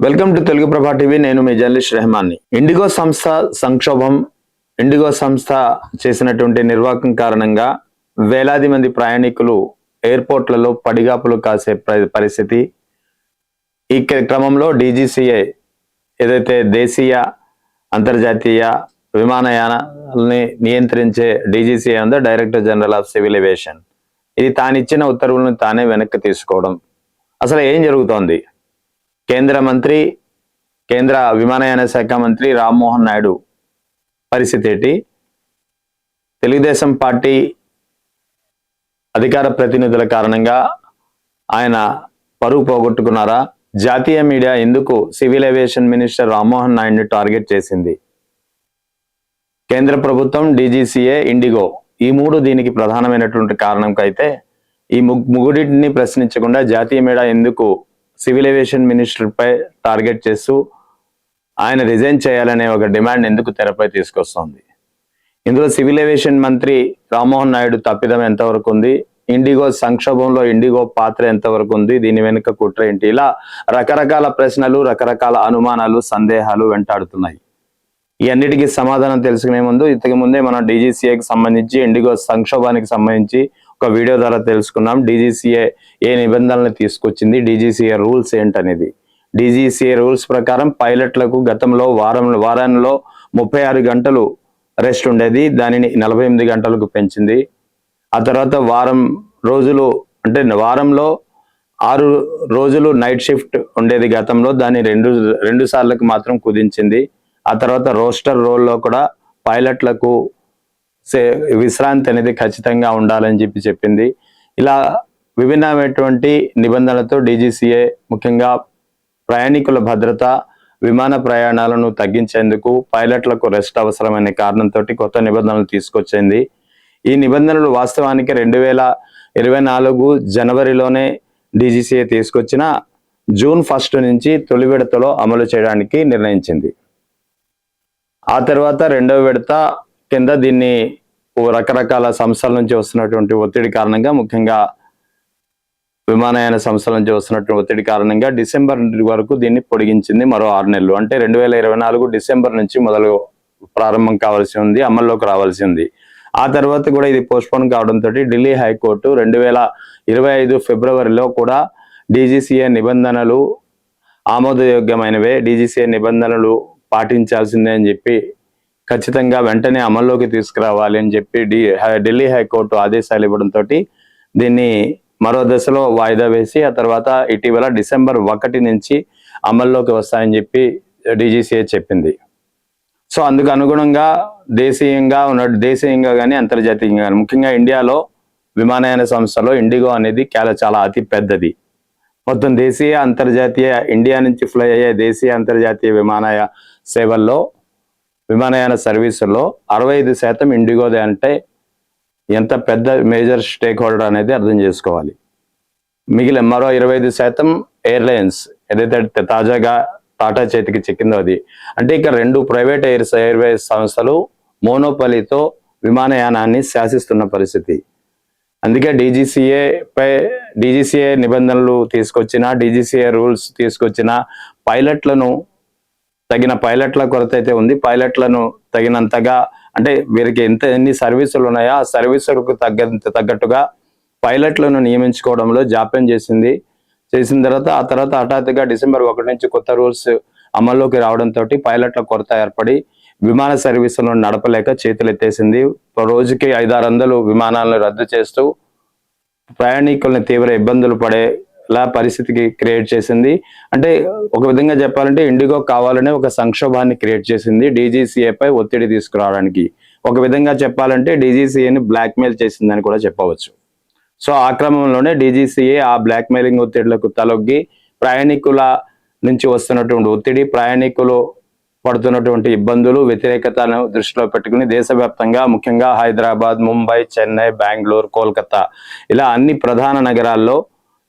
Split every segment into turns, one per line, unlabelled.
Welcome to Telugu ప్రభా TV. నేను మీ journalist రెహమాన్ని. IndiGo సంస్థ సంక్షోభం. ఇండిగో సంస్థ చేసినటువంటి నిర్వాహకం కారణంగా వేలాది మంది ప్రయాణికులు ఎయిర్పోర్ట్లలో పడిగాపులు కాసే పరిస్థితి. ఈ క్రమంలో డీజీసీఏ ఏదైతే దేశీయ అంతర్జాతీయ విమానయానాలని నియంత్రించే డీజీసీఏ ఉందో, director general of civil aviation, ఇది తానిచ్చిన ఉత్తర్వులను తానే వెనక్కి తీసుకోవడం. అసలు ఏం జరుగుతోంది? కేంద్ర విమానయాన శాఖ మంత్రి రామ్మోహన్ నాయుడు పరిస్థితి ఏంటి? తెలుగుదేశం పార్టీ అధికార ప్రతినిధుల కారణంగా ఆయన పరువు పోగొట్టుకున్నారా? జాతీయ మీడియా ఎందుకు సివిల్ ఏవియేషన్ మినిస్టర్ రామ్మోహన్ నాయుడిని టార్గెట్ చేసింది? కేంద్ర ప్రభుత్వం, డీజీసీఏ, ఇండిగో, ఈ మూడు దీనికి ప్రధానమైనటువంటి కారణంకైతే ఈ ముగ్గురిని ప్రశ్నించకుండా జాతీయ మీడియా ఎందుకు సివిల్ ఏవియేషన్ మినిస్టర్ పై టార్గెట్ చేస్తూ ఆయన రిజైన్ చేయాలనే ఒక డిమాండ్ ఎందుకు తెరపై తీసుకొస్తోంది? ఇందులో సివిల్ ఏవియేషన్ మంత్రి రామ్మోహన్ నాయుడు తప్పిదం ఎంతవరకు ఉంది? ఇండిగో సంక్షోభంలో ఇండిగో పాత్ర ఎంతవరకు ఉంది? దీని వెనుక కుట్ర ఏంటి? ఇలా రకరకాల ప్రశ్నలు, రకరకాల అనుమానాలు, సందేహాలు వెంటాడుతున్నాయి. ఈ అన్నిటికీ సమాధానం తెలుసుకునే ముందు ఇంతకు ముందే మనం డీజీసీఏకి సంబంధించి, ఇండిగో సంక్షోభానికి సంబంధించి ఒక వీడియో ద్వారా తెలుసుకున్నాం. డీజీసీఏ ఏ నిబంధనలు తీసుకొచ్చింది, డీజీసీఏ రూల్స్ ఏంటనేది. డీజీసీఏ రూల్స్ ప్రకారం పైలట్లకు గతంలో వారంలో 36 గంటలు రెస్ట్ ఉండేది, దానిని 48 గంటలకు పెంచింది. ఆ తర్వాత వారంలో 6 రోజులు నైట్ షిఫ్ట్ ఉండేది గతంలో, దాన్ని రెండు సార్లకు మాత్రం కుదించింది. ఆ తర్వాత రోస్టర్ రోల్లో కూడా పైలట్లకు విశ్రాంతి అనేది ఖచ్చితంగా ఉండాలని చెప్పింది. ఇలా విభిన్నమైనటువంటి నిబంధనలతో డీజీసీఏ ముఖ్యంగా ప్రయాణికుల భద్రత, విమాన ప్రయాణాలను తగ్గించేందుకు పైలట్లకు రెస్ట్ అవసరమనే కారణంతో కొత్త నిబంధనలు తీసుకొచ్చింది. ఈ నిబంధనలు వాస్తవానికి 2024 జనవరిలోనే డీజీసీఏ తీసుకొచ్చిన జూన్ 1 నుంచి తొలి విడతలో అమలు చేయడానికి నిర్ణయించింది. ఆ తర్వాత రెండవ విడత కింద దీన్ని రకరకాల సంస్థల నుంచి వస్తున్నటువంటి ఒత్తిడి కారణంగా, ముఖ్యంగా విమానయాన సంస్థల నుంచి వస్తున్నటువంటి ఒత్తిడి కారణంగా డిసెంబర్ వరకు దీన్ని పొడిగించింది మరో 6 నెలలు. అంటే 2024 డిసెంబర్ నుంచి ప్రారంభం కావాల్సి ఉంది, అమల్లోకి రావాల్సి ఉంది. ఆ తర్వాత కూడా ఇది పోస్ట్పోన్ కావడంతో ఢిల్లీ హైకోర్టు 2025 ఫిబ్రవరిలో కూడా డీజీసీఏ నిబంధనలు ఆమోదయోగ్యమైనవే, డీజీసీఏ నిబంధనలు పాటించాల్సిందే అని చెప్పి ఖచ్చితంగా వెంటనే అమల్లోకి తీసుకురావాలి అని చెప్పి ఢిల్లీ హైకోర్టు ఆదేశాలు ఇవ్వడంతో దీన్ని మరో దశలో వాయిదా వేసి ఆ తర్వాత ఇటీవల డిసెంబర్ 1 నుంచి అమల్లోకి వస్తాయని చెప్పి డీజీసీఏ చెప్పింది. సో అందుకు అనుగుణంగా దేశీయంగా కానీ అంతర్జాతీయంగా కానీ, ముఖ్యంగా ఇండియాలో విమానయాన సంస్థలో ఇండిగో అనేది చాలా అతి పెద్దది. మొత్తం దేశీయ అంతర్జాతీయ ఇండియా నుంచి ఫ్లై అయ్యే దేశీయ అంతర్జాతీయ విమానయాన సర్వీసుల్లో 65% ఇండిగోదే. అంటే ఎంత పెద్ద మేజర్ స్టేక్ హోల్డర్ అనేది అర్థం చేసుకోవాలి. మిగిలిన మరో 25% ఎయిర్లైన్స్ ఏదైతే తాజాగా టాటా చేతికి చిక్కిందో అది. అంటే ఇక 2 ప్రైవేట్ ఎయిర్వేస్ సంస్థలు మోనోపలితో విమానయానాన్ని శాసిస్తున్న పరిస్థితి. అందుకే డీజీసీఏ నిబంధనలు తీసుకొచ్చిన, డీజీసీఏ రూల్స్ తీసుకొచ్చిన తగిన పైలట్ల కొరత అయితే ఉంది. పైలట్లను తగినంతగా, అంటే వీరికి ఎన్ని సర్వీసులు ఉన్నాయో ఆ సర్వీసులకు తగ్గట్టుగా పైలట్లను నియమించుకోవడంలో జాప్యం చేసిన తర్వాత హఠాత్తుగా డిసెంబర్ 1 నుంచి కొత్త రూల్స్ అమల్లోకి రావడంతో పైలట్ల కొరత ఏర్పడి విమాన సర్వీసులను నడపలేక చేతులు ఎత్తేసింది. రోజుకి 500-600 విమానాలను రద్దు చేస్తూ ప్రయాణికులను తీవ్ర ఇబ్బందులు పడేలా పరిస్థితికి క్రియేట్ చేసింది. అంటే ఒక విధంగా చెప్పాలంటే ఇండిగో కావాలనే ఒక సంక్షోభాన్ని క్రియేట్ చేసింది డీజీసీఏపై ఒత్తిడి తీసుకురావడానికి. ఒక విధంగా చెప్పాలంటే డీజీసీఏని బ్లాక్మెయిల్ చేసిందని కూడా చెప్పవచ్చు. సో ఆ క్రమంలోనే డీజీసీఏ ఆ బ్లాక్మెయిలింగ్ ఒత్తిడిలకు తలొగ్గి ప్రయాణికుల నుంచి వస్తున్నటువంటి ఒత్తిడి, ప్రయాణికులు పడుతున్నటువంటి ఇబ్బందులు, వ్యతిరేకతను దృష్టిలో పెట్టుకుని దేశవ్యాప్తంగా, ముఖ్యంగా హైదరాబాద్, ముంబై, చెన్నై, బెంగళూరు, కోల్కతా ఇలా అన్ని ప్రధాన నగరాల్లో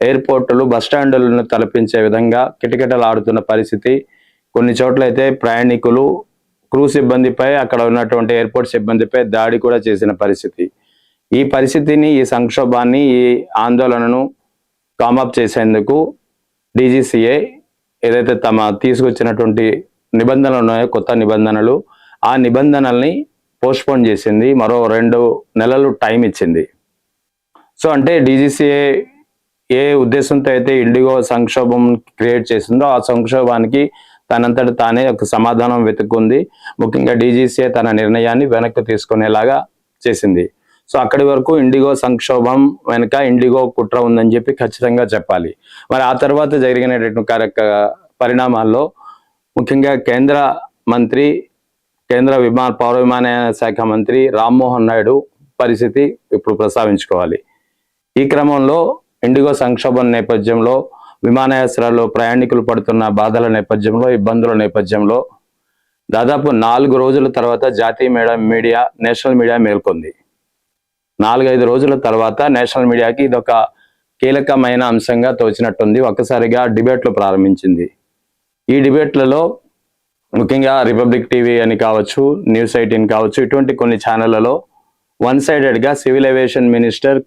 ఎయిర్పోర్టులు, బస్టాండులను తలపించే విధంగా కిటకిటలాడుతున్న పరిస్థితి. కొన్ని చోట్ల అయితే ప్రయాణికులు క్రూ సిబ్బందిపై, అక్కడ ఉన్నటువంటి ఎయిర్పోర్ట్ సిబ్బందిపై దాడి కూడా చేసిన పరిస్థితి. ఈ పరిస్థితిని, ఈ సంక్షోభాన్ని, ఈ ఆందోళనను కామప్ చేసేందుకు డీజీసీఏ ఏదైతే తమ తీసుకొచ్చినటువంటి నిబంధనలు ఉన్నాయో కొత్త నిబంధనలు, ఆ నిబంధనల్ని పోస్ట్పోన్ చేసింది, మరో 2 నెలలు టైం ఇచ్చింది. సో అంటే డీజీసీఏ ఏ ఉద్దేశంతో అయితే ఇండిగో సంక్షోభం క్రియేట్ చేసిందో ఆ సంక్షోభానికి తనంతట తానే ఒక సమాధానం వెతుక్కుంది. ముఖ్యంగా డీజీసీఏ తన నిర్ణయాన్ని వెనక్కి తీసుకునేలాగా చేసింది. సో అక్కడి వరకు ఇండిగో సంక్షోభం వెనుక ఇండిగో కుట్ర ఉందని చెప్పి ఖచ్చితంగా చెప్పాలి. మరి ఆ తర్వాత జరిగినటువంటి పరిణామాల్లో ముఖ్యంగా కేంద్ర పౌర విమానయాన శాఖ మంత్రి రామ్మోహన్ నాయుడు పరిస్థితి ఇప్పుడు ప్రస్తావించుకోవాలి. ఈ క్రమంలో ఇండిగో సంక్షోభం నేపథ్యంలో, విమానాశ్రయాల్లో ప్రయాణికులు పడుతున్న బాధల నేపథ్యంలో, ఇబ్బందుల నేపథ్యంలో దాదాపు 4 రోజుల తర్వాత జాతీయ మీడియా, నేషనల్ మీడియా మేల్కొంది. 4-5 రోజుల తర్వాత నేషనల్ మీడియాకి ఇదొక కీలకమైన అంశంగా తోచినట్టుంది. ఒక్కసారిగా డిబేట్లు ప్రారంభించింది. ఈ డిబేట్లలో ముఖ్యంగా రిపబ్లిక్ టీవీ అని కావచ్చు, న్యూస్ 18 కావచ్చు, ఇటువంటి కొన్ని ఛానళ్లలో వన్ సైడెడ్గా సివిల్ ఏవియేషన్ మినిస్టర్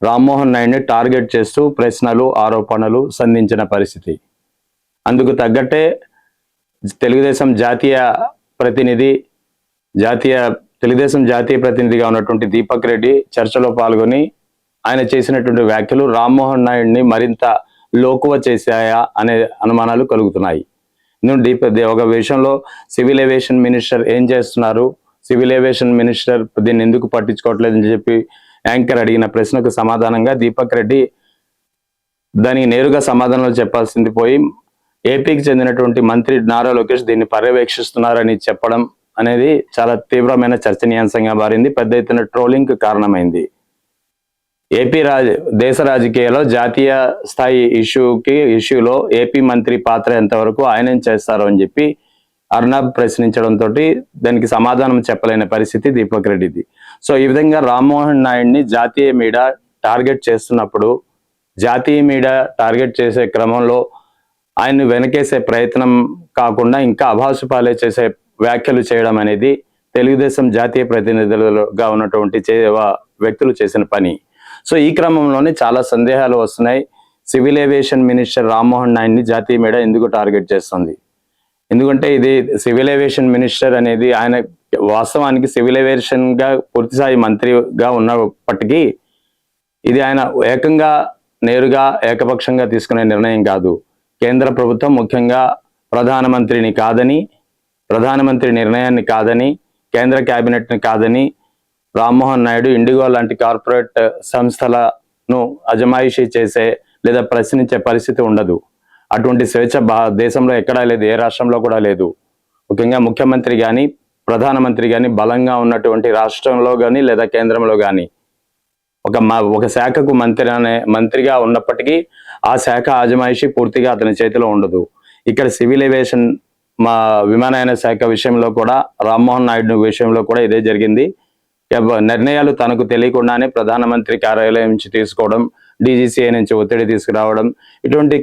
రామ్మోహన్ నాయుడిని టార్గెట్ చేస్తూ ప్రశ్నలు, ఆరోపణలు సంధించిన పరిస్థితి. అందుకు తగ్గట్టే తెలుగుదేశం జాతీయ ప్రతినిధిగా ఉన్నటువంటి దీపక్ రెడ్డి చర్చలో పాల్గొని ఆయన చేసినటువంటి వ్యాఖ్యలు రామ్మోహన్ నాయుడిని మరింత లోకువ చేశాయా అనే అనుమానాలు కలుగుతున్నాయి. ఒక విషయంలో సివిల్ ఏవియేషన్ మినిస్టర్ ఏం చేస్తున్నారు, సివిల్ ఏవియేషన్ మినిస్టర్ దీన్ని ఎందుకు పట్టించుకోవట్లేదని చెప్పి యాంకర్ అడిగిన ప్రశ్నకు సమాధానంగా దీపక్ రెడ్డి దానికి నేరుగా సమాధానాలు చెప్పాల్సింది పోయి ఏపీకి చెందినటువంటి మంత్రి నారా లోకేష్ దీన్ని పర్యవేక్షిస్తున్నారని చెప్పడం అనేది చాలా తీవ్రమైన చర్చనీయాంశంగా మారింది. పెద్ద ఎత్తున ట్రోలింగ్ కారణమైంది. దేశ రాజకీయాల్లో జాతీయ స్థాయి ఇష్యూలో ఏపీ మంత్రి పాత్ర ఎంతవరకు ఆయన చేస్తారు అని చెప్పి అర్నాబ్ ప్రశ్నించడంతో దానికి సమాధానం చెప్పలేని పరిస్థితి దీపక్ రెడ్డిది. సో ఈ విధంగా రామ్మోహన్ నాయుడిని జాతీయ మీడియా టార్గెట్ చేస్తున్నప్పుడు, జాతీయ మీడియా టార్గెట్ చేసే క్రమంలో ఆయన్ని వెనకేసే ప్రయత్నం కాకుండా ఇంకా అభాసుపాలే చేసే వ్యాఖ్యలు చేయడం అనేది తెలుగుదేశం జాతీయ ప్రతినిధులుగా ఉన్నటువంటి వ్యక్తులు చేసిన పని. సో ఈ క్రమంలోనే చాలా సందేహాలు వస్తున్నాయి. సివిల్ ఏవియేషన్ మినిస్టర్ రామ్మోహన్ నాయుడిని జాతీయ మీడియా ఎందుకు టార్గెట్ చేస్తుంది? ఎందుకంటే ఇది సివిల్ ఏవియేషన్ మినిస్టర్ అనేది ఆయన వాస్తవానికి సివిల్ ఏవియేషన్ గా పూర్తిస్థాయి మంత్రిగా ఉన్నప్పటికీ ఇది ఆయన నేరుగా ఏకపక్షంగా తీసుకునే నిర్ణయం కాదు. కేంద్ర ప్రభుత్వం ముఖ్యంగా ప్రధానమంత్రి నిర్ణయాన్ని కాదని, కేంద్ర కేబినెట్ని కాదని రామ్మోహన్ నాయుడు ఇండిగో లాంటి కార్పొరేట్ సంస్థలను అజమాయిషీ చేసే లేదా ప్రశ్నించే పరిస్థితి ఉండదు. అటువంటి స్వేచ్ఛ దేశంలో ఎక్కడా లేదు, ఏ రాష్ట్రంలో కూడా లేదు. ముఖ్యంగా ముఖ్యమంత్రి కానీ, ప్రధానమంత్రి కానీ బలంగా ఉన్నటువంటి రాష్ట్రంలో కానీ లేదా కేంద్రంలో కానీ ఒక శాఖకు మంత్రిగా ఉన్నప్పటికీ ఆ శాఖ అజమాయిషీ పూర్తిగా అతని చేతిలో ఉండదు. ఇక్కడ సివిల్ ఏవియేషన్ విమానయాన శాఖ విషయంలో కూడా, రామ్మోహన్ నాయుడు విషయంలో కూడా ఇదే జరిగింది. నిర్ణయాలు తనకు తెలియకుండానే ప్రధానమంత్రి కార్యాలయం నుంచి తీసుకోవడం, డీజీసీఏ నుంచి ఒత్తిడి తీసుకురావడం, ఇటువంటి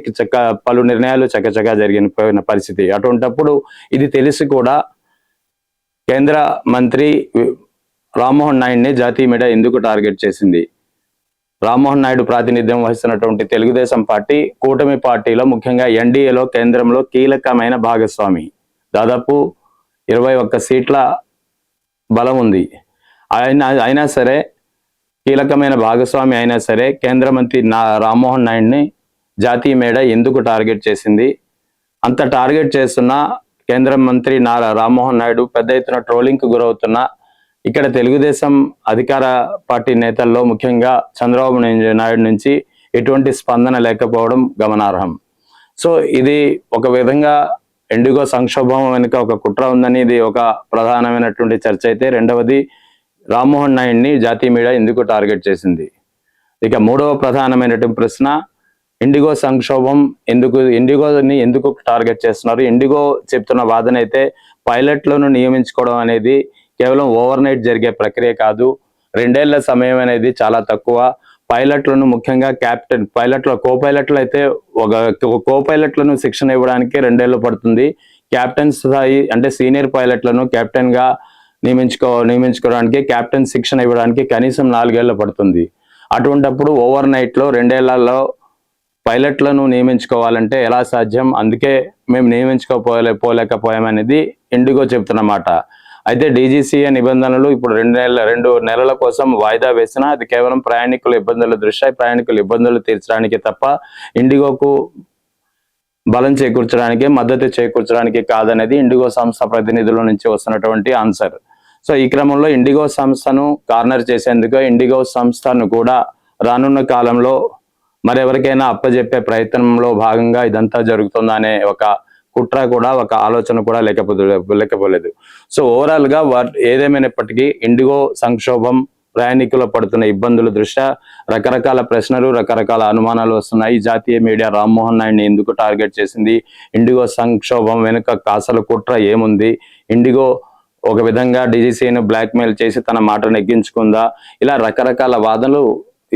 పలు నిర్ణయాలు చకచకా జరిగిన పరిస్థితి. అటువంటప్పుడు ఇది తెలిసి కూడా కేంద్ర మంత్రి రామ్మోహన్ నాయుడిని జాతీయ మీడియా ఎందుకు టార్గెట్ చేసింది? రామ్మోహన్ నాయుడు ప్రాతినిధ్యం వహిస్తున్నటువంటి తెలుగుదేశం పార్టీ కూటమి పార్టీలో, ముఖ్యంగా ఎన్డీఏలో కేంద్రంలో కీలకమైన భాగస్వామి. దాదాపు 21 సీట్ల బలం ఉంది. అయినా సరే, కీలకమైన భాగస్వామి అయినా సరే కేంద్ర మంత్రి రామ్మోహన్ నాయుడిని జాతీయ మీడియా ఎందుకు టార్గెట్ చేసింది? అంత టార్గెట్ చేస్తున్న కేంద్ర మంత్రి రామ్మోహన్ నాయుడు పెద్ద ఎత్తున ట్రోలింగ్కు గురవుతున్న ఇక్కడ తెలుగుదేశం అధికార పార్టీ నేతల్లో ముఖ్యంగా చంద్రబాబు నాయుడు నుంచి ఎటువంటి స్పందన లేకపోవడం గమనార్హం. సో ఇది ఒక విధంగా ఇండిగో సంక్షోభం వెనుక ఒక కుట్ర ఉందని ఇది ఒక ప్రధానమైనటువంటి చర్చ అయితే, రెండవది రామ్మోహన్ నాయుడిని జాతీయ మీడియా ఎందుకు టార్గెట్ చేసింది? ఇక మూడవ ప్రధానమైనటువంటి ప్రశ్న, ఇండిగో సంక్షోభం ఇండిగోని ఎందుకు టార్గెట్ చేస్తున్నారు? ఇండిగో చెప్తున్న వాదన అయితే పైలట్లను నియమించుకోవడం అనేది కేవలం ఓవర్ నైట్ జరిగే ప్రక్రియ కాదు. 2 ఏళ్ల సమయం అనేది చాలా తక్కువ. పైలట్లను ముఖ్యంగా కో-పైలట్లు అయితే కో-పైలట్లను శిక్షణ ఇవ్వడానికి 2 ఏళ్ళు పడుతుంది. క్యాప్టెన్ స్థాయి అంటే సీనియర్ పైలట్లను కెప్టెన్ గా నియమించుకోవడానికి, క్యాప్టెన్ శిక్షణ ఇవ్వడానికి కనీసం 4 ఏళ్ళు పడుతుంది. అటువంటప్పుడు ఓవర్ నైట్ లో 2 ఏళ్లలో పైలట్లను నియమించుకోవాలంటే ఎలా సాధ్యం, అందుకే మేము పోలేకపోయామనేది ఇండిగో చెప్తున్నమాట. అయితే డీజీసీఏ నిబంధనలు ఇప్పుడు 2 నెలల కోసం వాయిదా వేసినా అది కేవలం ప్రయాణికుల ఇబ్బందుల దృష్ట్యా ప్రయాణికుల ఇబ్బందులు తీర్చడానికి తప్ప ఇండిగోకు బలం చేకూర్చడానికి, మద్దతు చేకూర్చడానికి కాదనేది ఇండిగో సంస్థ ప్రతినిధుల నుంచి వస్తున్నటువంటి ఆన్సర్. సో ఈ క్రమంలో ఇండిగో సంస్థను కార్నర్ చేసేందుకు ఇండిగో సంస్థను కూడా రానున్న కాలంలో మరెవరికైనా అప్పజెప్పే ప్రయత్నంలో భాగంగా ఇదంతా జరుగుతుందా అనే ఒక కుట్ర కూడా, ఒక ఆలోచన కూడా లేకపోలేదు. సో ఓవరాల్ గా ఏదేమైనప్పటికీ ఇండిగో సంక్షోభం, ప్రయాణికులు పడుతున్న ఇబ్బందుల దృష్ట్యా రకరకాల ప్రశ్నలు, రకరకాల అనుమానాలు వస్తున్నాయి. జాతీయ మీడియా రామ్మోహన్ నాయుడిని ఎందుకు టార్గెట్ చేసింది, ఇండిగో సంక్షోభం వెనుక అసలు కుట్ర ఏముంది, ఇండిగో ఒక విధంగా డీజీసీని బ్లాక్మెయిల్ చేసి తన మాట నెగ్గించుకుందా, ఇలా రకరకాల వాదనలు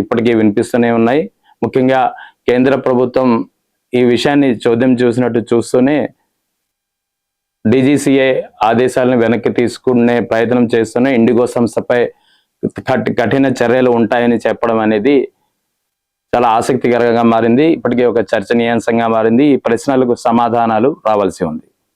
ఇప్పటికీ వినిపిస్తూనే ఉన్నాయి. ముఖ్యంగా కేంద్ర ప్రభుత్వం ఈ విషయాన్ని చోద్యం చూస్తూనే డీజీసీఏ ఆదేశాలను వెనక్కి తీసుకునే ప్రయత్నం చేస్తూనే ఇండిగో సంస్థపై కఠిన చర్యలు ఉంటాయని చెప్పడం అనేది చాలా ఆసక్తికరంగా మారింది. ఇప్పటికే ఒక చర్చనీయాంశంగా మారింది. ఈ ప్రశ్నలకు సమాధానాలు రావాల్సి ఉంది.